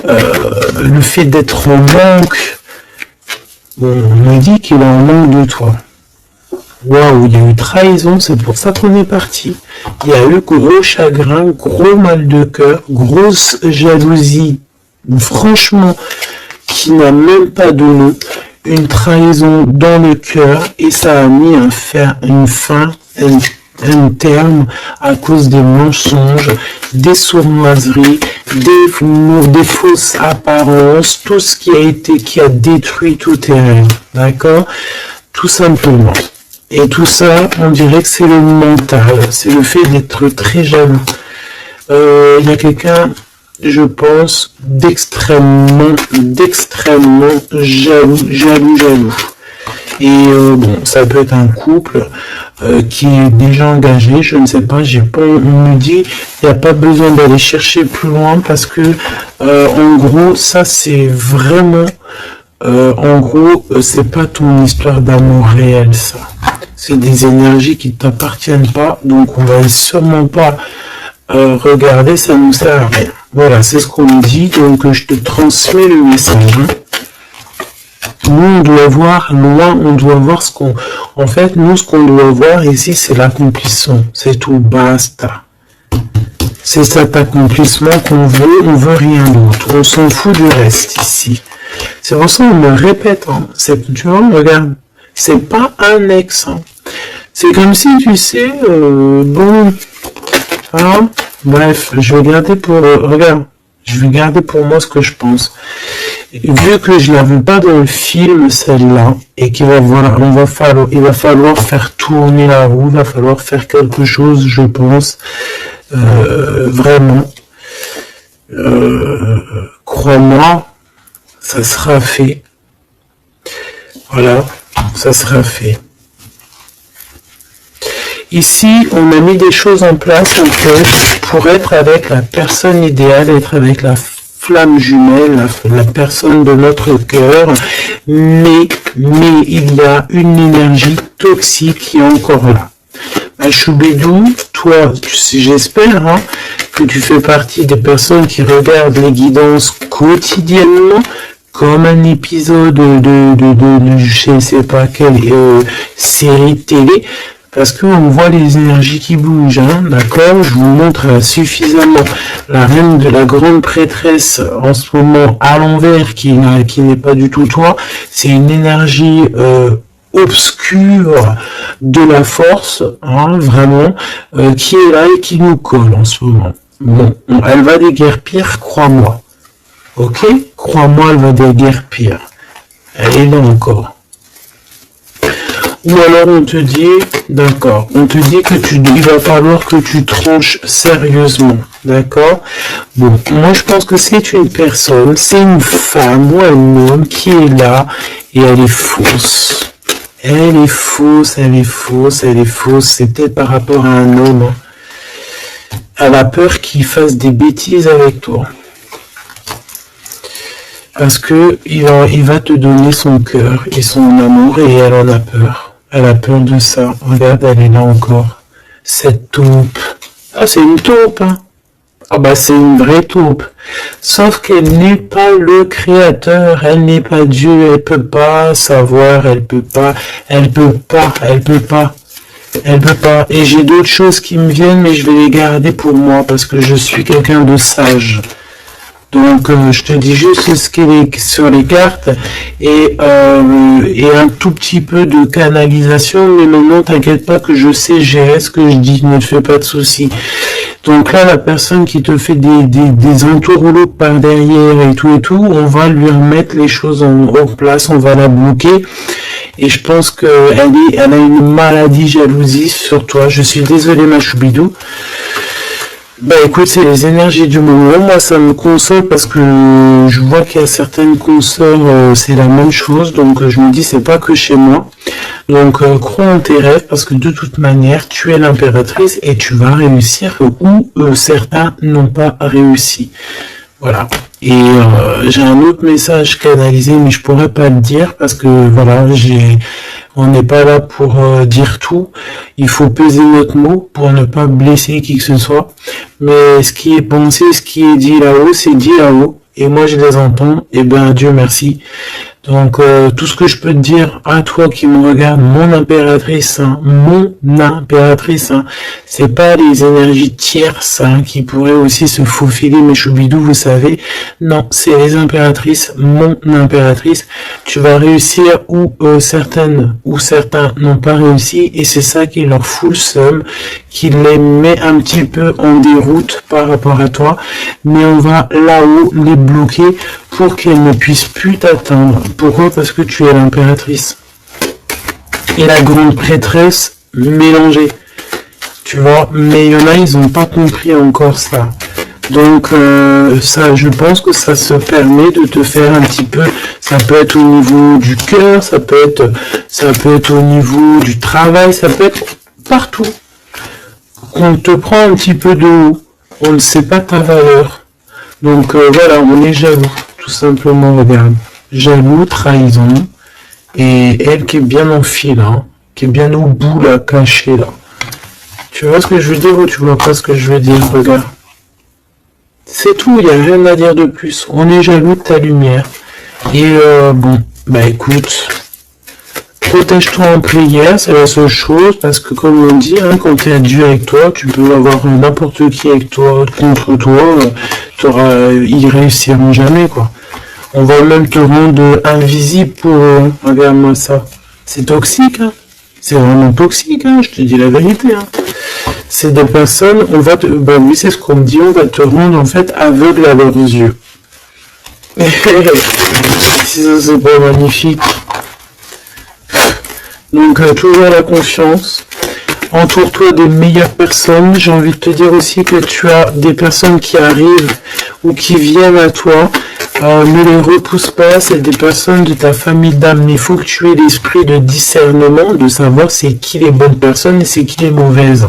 le fait d'être en manque. Bon, on me dit qu'il est en manque de toi. Waouh, il y a eu trahison, c'est pour ça qu'on est parti. Il y a eu gros chagrin, gros mal de cœur, grosse jalousie, franchement, qui n'a même pas de nom, une trahison dans le cœur, et ça a mis un terme à cause des mensonges, des sournoiseries, des fausses apparences, tout ce qui a détruit tout terrain, d'accord? Tout simplement. Et tout ça, on dirait que c'est le mental, c'est le fait d'être très jaloux. Il y a quelqu'un, je pense, d'extrêmement jaloux. Et bon, ça peut être un couple qui est déjà engagé, je ne sais pas, on me dit, il n'y a pas besoin d'aller chercher plus loin parce que, en gros, ça c'est vraiment, en gros, c'est pas ton histoire d'amour réel, ça. C'est des énergies qui ne t'appartiennent pas, donc on va sûrement pas regarder, ça nous sert à rien. Voilà, c'est ce qu'on me dit, donc je te transmets le message. Hein. Nous, on doit voir loin, on doit voir ce qu'on... En fait, nous, ce qu'on doit voir ici, c'est l'accomplissement. C'est tout, basta. C'est cet accomplissement qu'on veut, on veut rien d'autre. On s'en fout du reste ici. C'est pour ça qu'on me répète, hein. Tu vois, regarde, c'est pas un ex. Hein. C'est comme si, tu sais, bon... Hein, bref, je vais garder pour... regarde. Je vais garder pour moi ce que je pense. Vu que je l'avais pas dans le film, celle-là, et qu'il va il va falloir faire tourner la roue, il va falloir faire quelque chose, je pense, vraiment. Crois-moi, ça sera fait. Voilà, ça sera fait. Ici, on a mis des choses en place, en fait, pour être avec la personne idéale, être avec la flamme jumelle, la personne de notre cœur, mais il y a une énergie toxique qui est encore là. Choubédou, toi, j'espère hein, que tu fais partie des personnes qui regardent les guidances quotidiennement, comme un épisode de je ne sais pas quelle série télé, parce qu'on voit les énergies qui bougent, hein, d'accord? Je vous montre suffisamment la reine de la grande prêtresse en ce moment à l'envers, qui n'est pas du tout toi. C'est une énergie obscure de la force, hein, vraiment, qui est là et qui nous colle en ce moment. Bon, elle va déguerpir, crois-moi. Ok? Crois-moi, elle va déguerpir. Elle est là encore. Ou alors on te dit, d'accord, on te dit que il va falloir que tu tranches sérieusement, d'accord? Bon, moi je pense que c'est une personne, c'est une femme ou un homme qui est là et elle est fausse. Elle est fausse, elle est fausse, elle est fausse. C'est peut-être par rapport à un homme. Hein. Elle a peur qu'il fasse des bêtises avec toi. Parce que il va te donner son cœur et son amour et elle en a peur. Elle a peur de ça. Regarde, elle est là encore. Cette taupe. Ah, c'est une taupe, hein. Ah bah c'est une vraie taupe. Sauf qu'elle n'est pas le créateur, elle n'est pas Dieu, elle peut pas savoir, elle peut pas. Et j'ai d'autres choses qui me viennent, mais je vais les garder pour moi parce que je suis quelqu'un de sage. Donc je te dis juste ce qui est sur les cartes et un tout petit peu de canalisation, mais maintenant t'inquiète pas que je sais gérer ce que je dis, ne te fais pas de soucis. Donc là la personne qui te fait des entourloupes par derrière et tout, on va lui remettre les choses en place, on va la bloquer. Et je pense qu'elle a une maladie jalousie sur toi. Je suis désolé ma choubidou. Bah écoute, c'est les énergies du moment. Moi, ça me console parce que je vois qu'il y a certaines consoeurs, c'est la même chose. Donc je me dis, c'est pas que chez moi. Donc crois en tes rêves parce que de toute manière, tu es l'impératrice et tu vas réussir où certains n'ont pas réussi. Voilà. Et j'ai un autre message canalisé, mais je pourrais pas le dire parce que voilà, on n'est pas là pour dire tout. Il faut peser notre mot pour ne pas blesser qui que ce soit. Mais ce qui est pensé, ce qui est dit là-haut, c'est dit là-haut. Et moi, je les entends. Et ben, Dieu merci. Donc, tout ce que je peux te dire à toi qui me regarde, mon impératrice, c'est pas les énergies tierces qui pourraient aussi se faufiler, mes choubidous, vous savez. Non, c'est les impératrices, mon impératrice. Tu vas réussir où certaines ou certains n'ont pas réussi, et c'est ça qui leur fout le seum, qui les met un petit peu en déroute par rapport à toi. Mais on va là-haut les bloquer pour qu'elles ne puissent plus t'atteindre. Pourquoi? Parce que tu es l'impératrice. Et la grande prêtresse mélangée. Tu vois, mais il y en a, ils n'ont pas compris encore ça. Donc ça, je pense que ça se permet de te faire un petit peu, ça peut être au niveau du cœur, ça peut être au niveau du travail, ça peut être partout. On te prend un petit peu de haut, on ne sait pas ta valeur. Donc voilà, on est jaloux, tout simplement, regarde. Jaloux, trahison, et elle qui est bien en fil, hein, qui est bien au bout là, cachée là. Tu vois ce que je veux dire ou tu vois pas ce que je veux dire, regarde. C'est tout, il n'y a rien à dire de plus. On est jaloux de ta lumière. Et bon, bah écoute, protège-toi en prière, c'est la seule chose, parce que comme on dit, hein, quand tu es Dieu avec toi, tu peux avoir n'importe qui avec toi, contre toi, ils réussiront jamais, quoi. On va même te rendre invisible pour eux. Regarde-moi ça. C'est toxique, hein. C'est vraiment toxique, hein, je te dis la vérité, hein. C'est des personnes, ben oui, c'est ce qu'on me dit, on va te rendre en fait aveugle à leurs yeux. Si ça c'est pas magnifique. Donc toujours la confiance. Entoure-toi des meilleures personnes. J'ai envie de te dire aussi que tu as des personnes qui arrivent ou qui viennent à toi. Ne les repousse pas, c'est des personnes de ta famille d'âme. Mais il faut que tu aies l'esprit de discernement, de savoir c'est qui les bonnes personnes et c'est qui les mauvaises.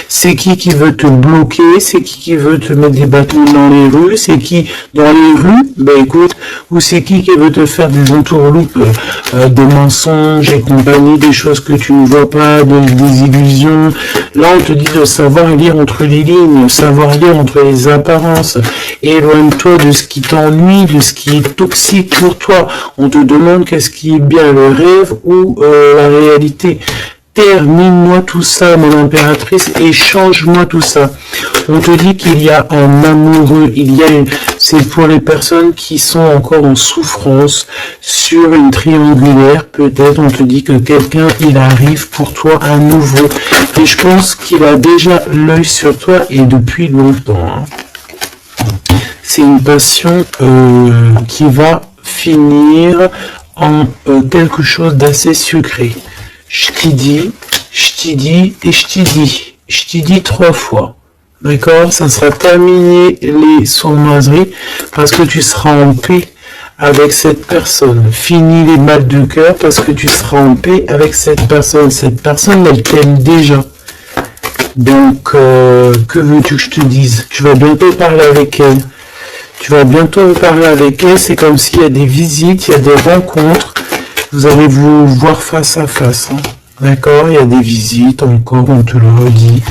C'est qui veut te bloquer, c'est qui veut te mettre des bâtons dans les rues, c'est qui dans les rues, ben écoute, ou c'est qui veut te faire des entourloupes, des mensonges et compagnie, des choses que tu ne vois pas, des illusions. Là on te dit de savoir lire entre les lignes, savoir lire entre les apparences. Éloigne-toi de ce qui t'ennuie, de ce qui est toxique pour toi. On te demande qu'est-ce qui est bien, le rêve ou la réalité. Termine-moi tout ça, mon impératrice, et change-moi tout ça. On te dit qu'il y a un amoureux, c'est pour les personnes qui sont encore en souffrance sur une triangulaire. Peut-être on te dit que quelqu'un, il arrive pour toi à nouveau. Et je pense qu'il a déjà l'œil sur toi et depuis longtemps. Hein. C'est une passion qui va finir en quelque chose d'assez sucré. je t'y dis, je t'y dis et je t'y dis. Je t'y dis 3 fois. D'accord? Ça sera terminé les sournoiseries parce que tu seras en paix avec cette personne. Fini les mal de cœur parce que tu seras en paix avec cette personne. Cette personne, elle t'aime déjà. Donc, que veux-tu que je te dise? Tu vas bientôt parler avec elle. Tu vas bientôt parler avec elle. C'est comme s'il y a des visites, il y a des rencontres. Vous allez vous voir face à face. Hein. D'accord? Il y a des visites encore, on te le redit.